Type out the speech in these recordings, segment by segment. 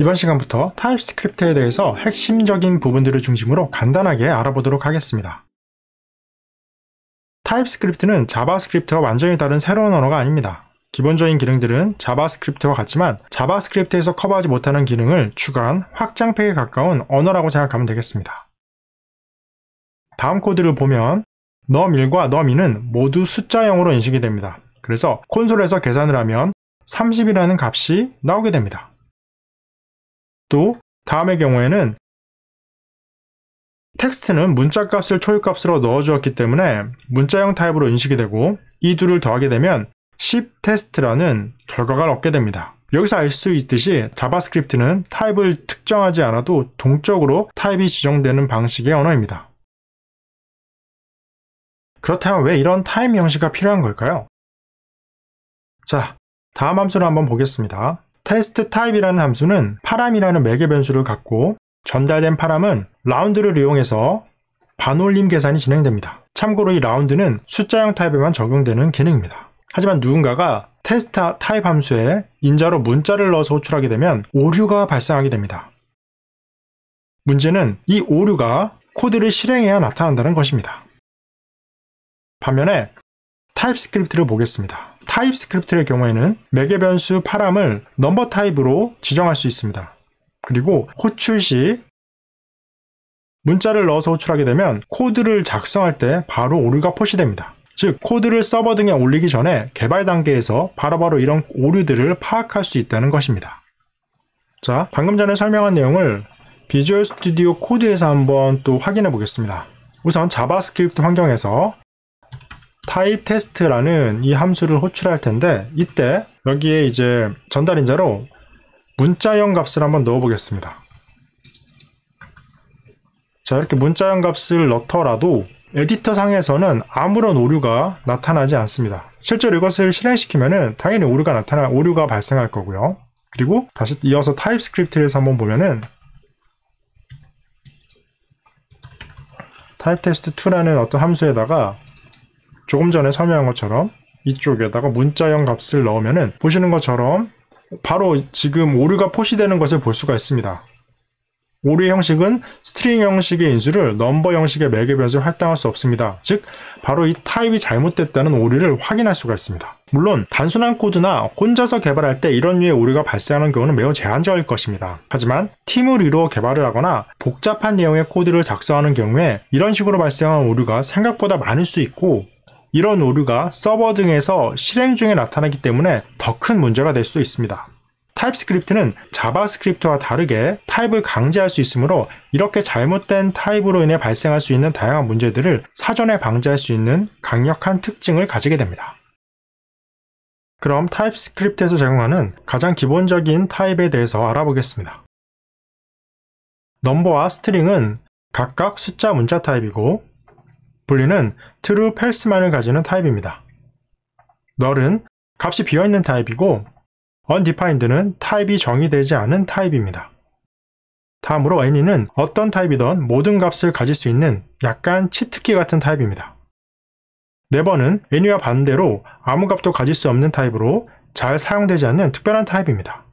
이번 시간부터 타입스크립트에 대해서 핵심적인 부분들을 중심으로 간단하게 알아보도록 하겠습니다. 타입스크립트는 자바스크립트와 완전히 다른 새로운 언어가 아닙니다. 기본적인 기능들은 자바스크립트와 같지만 자바스크립트에서 커버하지 못하는 기능을 추가한 확장팩에 가까운 언어라고 생각하면 되겠습니다. 다음 코드를 보면 num1과 num2는 모두 숫자 0으로 인식이 됩니다. 그래서 콘솔에서 계산을 하면 30이라는 값이 나오게 됩니다. 또 다음의 경우에는 텍스트는 문자값을 초유값으로 넣어주었기 때문에 문자형 타입으로 인식이 되고 이 둘을 더하게 되면 10test라는 결과가 얻게 됩니다. 여기서 알 수 있듯이 자바스크립트는 타입을 특정하지 않아도 동적으로 타입이 지정되는 방식의 언어입니다. 그렇다면 왜 이런 타입 형식이 필요한 걸까요? 자, 다음 함수를 한번 보겠습니다. testType이라는 함수는 파람이라는 매개 변수를 갖고 전달된 파람은 라운드를 이용해서 반올림 계산이 진행됩니다. 참고로 이 라운드는 숫자형 타입에만 적용되는 기능입니다. 하지만 누군가가 testType 함수에 인자로 문자를 넣어서 호출하게 되면 오류가 발생하게 됩니다. 문제는 이 오류가 코드를 실행해야 나타난다는 것입니다. 반면에 타입스크립트를 보겠습니다. 타입스크립트의 경우에는 매개 변수 파람을 넘버 타입으로 지정할 수 있습니다. 그리고 호출 시 문자를 넣어서 호출하게 되면 코드를 작성할 때 바로 오류가 표시됩니다. 즉 코드를 서버 등에 올리기 전에 개발 단계에서 바로바로 이런 오류들을 파악할 수 있다는 것입니다. 자, 방금 전에 설명한 내용을 비주얼 스튜디오 코드에서 한번 또 확인해 보겠습니다. 우선 자바스크립트 환경에서 typeTest라는 이 함수를 호출할 텐데 이때 여기에 이제 전달인자로 문자형 값을 한번 넣어 보겠습니다. 자, 이렇게 문자형 값을 넣더라도 에디터 상에서는 아무런 오류가 나타나지 않습니다. 실제로 이것을 실행시키면은 당연히 오류가 발생할 거고요. 그리고 다시 이어서 타입스크립트에서 한번 보면은 typetest2라는 어떤 함수에다가 조금 전에 설명한 것처럼 이쪽에다가 문자형 값을 넣으면은 보시는 것처럼 바로 지금 오류가 표시되는 것을 볼 수가 있습니다. 오류의 형식은 스트링 형식의 인수를 넘버 형식의 매개 변수로 할당할 수 없습니다. 즉 바로 이 타입이 잘못됐다는 오류를 확인할 수가 있습니다. 물론 단순한 코드나 혼자서 개발할 때 이런 류의 오류가 발생하는 경우는 매우 제한적일 것입니다. 하지만 팀을 이루어 개발을 하거나 복잡한 내용의 코드를 작성하는 경우에 이런 식으로 발생하는 오류가 생각보다 많을 수 있고 이런 오류가 서버 등에서 실행 중에 나타나기 때문에 더 큰 문제가 될 수도 있습니다. 타입스크립트는 자바스크립트와 다르게 타입을 강제할 수 있으므로 이렇게 잘못된 타입으로 인해 발생할 수 있는 다양한 문제들을 사전에 방지할 수 있는 강력한 특징을 가지게 됩니다. 그럼 타입스크립트에서 제공하는 가장 기본적인 타입에 대해서 알아보겠습니다. 넘버와 스트링은 각각 숫자 문자 타입이고 분리는 true, false만을 가지는 타입입니다. null은 값이 비어있는 타입이고 undefined는 타입이 정의되지 않은 타입입니다. 다음으로 any는 어떤 타입이든 모든 값을 가질 수 있는 약간 치트키 같은 타입입니다. never는 any와 반대로 아무 값도 가질 수 없는 타입으로 잘 사용되지 않는 특별한 타입입니다.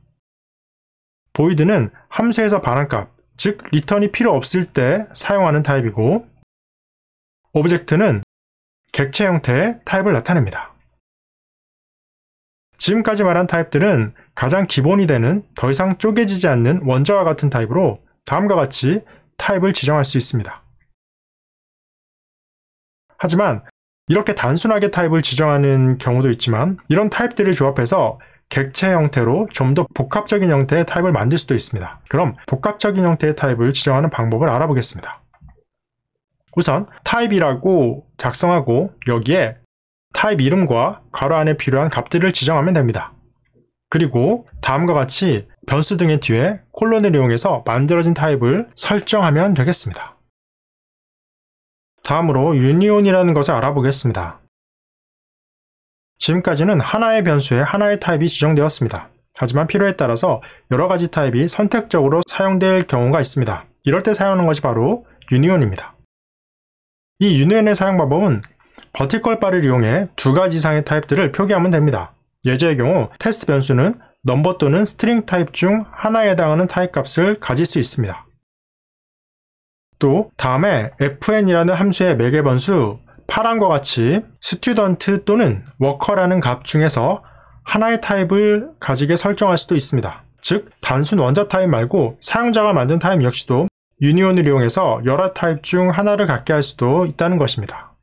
void는 함수에서 반환값, 즉 return이 필요 없을 때 사용하는 타입이고 object는 객체 형태의 타입을 나타냅니다. 지금까지 말한 타입들은 가장 기본이 되는 더 이상 쪼개지지 않는 원자와 같은 타입으로 다음과 같이 타입을 지정할 수 있습니다. 하지만 이렇게 단순하게 타입을 지정하는 경우도 있지만 이런 타입들을 조합해서 객체 형태로 좀 더 복합적인 형태의 타입을 만들 수도 있습니다. 그럼 복합적인 형태의 타입을 지정하는 방법을 알아보겠습니다. 우선 타입이라고 작성하고 여기에 타입 이름과 괄호 안에 필요한 값들을 지정하면 됩니다. 그리고 다음과 같이 변수 등의 뒤에 콜론을 이용해서 만들어진 타입을 설정하면 되겠습니다. 다음으로 유니온이라는 것을 알아보겠습니다. 지금까지는 하나의 변수에 하나의 타입이 지정되었습니다. 하지만 필요에 따라서 여러 가지 타입이 선택적으로 사용될 경우가 있습니다. 이럴 때 사용하는 것이 바로 유니온입니다. 이 유니온의 사용 방법은 버티컬 바를 이용해 두 가지 이상의 타입들을 표기하면 됩니다. 예제의 경우 테스트 변수는 넘버 또는 스트링 타입 중 하나에 해당하는 타입 값을 가질 수 있습니다. 또 다음에 fn이라는 함수의 매개 변수 파란과 같이 student 또는 worker라는 값 중에서 하나의 타입을 가지게 설정할 수도 있습니다. 즉 단순 원자 타입 말고 사용자가 만든 타입 역시도 유니온을 이용해서 여러 타입 중 하나를 갖게 할 수도 있다는 것입니다.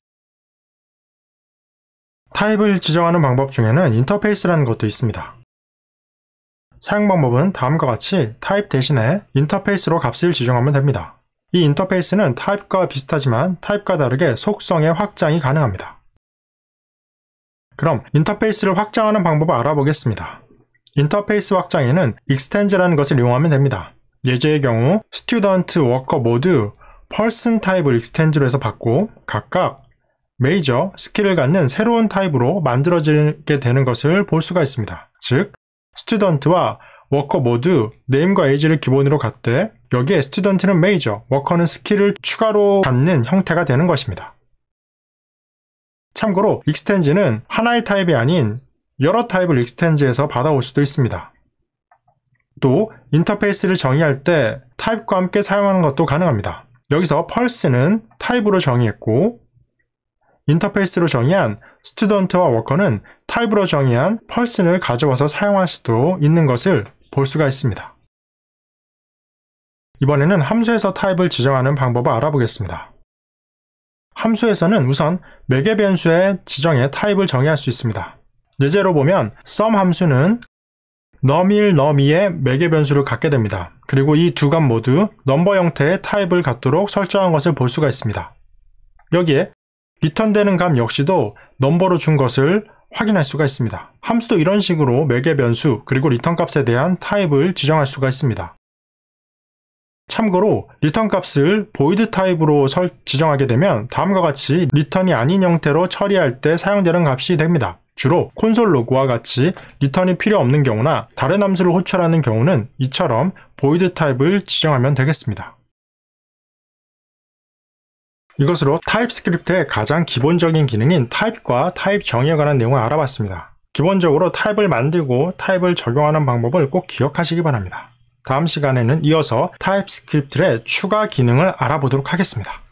타입을 지정하는 방법 중에는 인터페이스라는 것도 있습니다. 사용 방법은 다음과 같이 타입 대신에 인터페이스로 값을 지정하면 됩니다. 이 인터페이스는 타입과 비슷하지만 타입과 다르게 속성의 확장이 가능합니다. 그럼 인터페이스를 확장하는 방법을 알아보겠습니다. 인터페이스 확장에는 extend라는 것을 이용하면 됩니다. 예제의 경우 student, worker 모두 person 타입을 extend로 해서 받고 각각 major, 스킬을 갖는 새로운 타입으로 만들어지게 되는 것을 볼 수가 있습니다. 즉 student와 worker 모두 name과 age를 기본으로 갖되 여기에 student는 major, worker는 스킬을 추가로 갖는 형태가 되는 것입니다. 참고로 extend는 하나의 타입이 아닌 여러 타입을 extend에서 받아올 수도 있습니다. 또 인터페이스를 정의할 때 타입과 함께 사용하는 것도 가능합니다. 여기서 person는 타입으로 정의했고 인터페이스로 정의한 student와 worker는 타입으로 정의한 person을 가져와서 사용할 수도 있는 것을 볼 수가 있습니다. 이번에는 함수에서 타입을 지정하는 방법을 알아보겠습니다. 함수에서는 우선 매개 변수의 지정에 타입을 정의할 수 있습니다. 예제로 보면 sum 함수는 num1, num2의 매개 변수를 갖게 됩니다. 그리고 이 두 값 모두 넘버 형태의 타입을 갖도록 설정한 것을 볼 수가 있습니다. 여기에 리턴되는 값 역시도 넘버로 준 것을 확인할 수가 있습니다. 함수도 이런 식으로 매개 변수 그리고 리턴 값에 대한 타입을 지정할 수가 있습니다. 참고로 리턴 값을 void 타입으로 지정하게 되면 다음과 같이 리턴이 아닌 형태로 처리할 때 사용되는 값이 됩니다. 주로 콘솔 로그와 같이 리턴이 필요 없는 경우나 다른 함수를 호출하는 경우는 이처럼 void 타입을 지정하면 되겠습니다. 이것으로 타입스크립트의 가장 기본적인 기능인 타입과 타입 정의에 관한 내용을 알아봤습니다. 기본적으로 타입을 만들고 타입을 적용하는 방법을 꼭 기억하시기 바랍니다. 다음 시간에는 이어서 타입스크립트의 추가 기능을 알아보도록 하겠습니다.